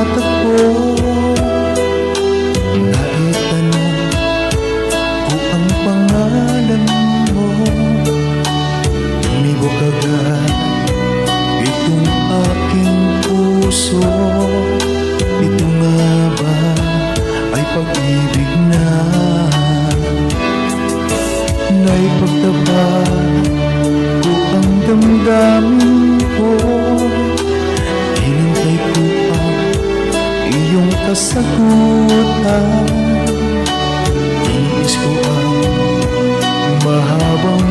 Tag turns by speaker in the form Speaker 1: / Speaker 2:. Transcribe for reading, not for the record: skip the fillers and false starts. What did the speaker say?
Speaker 1: nagtatakbo. Naitanong ko ang pangalan mo, tumibok agad itong aking puso. Ito nga ba ay pag-ibig na naipagtapat ko ang damdamin ko? Hinintay ko ang iyong kasagutan. Iniis ko ang mahabang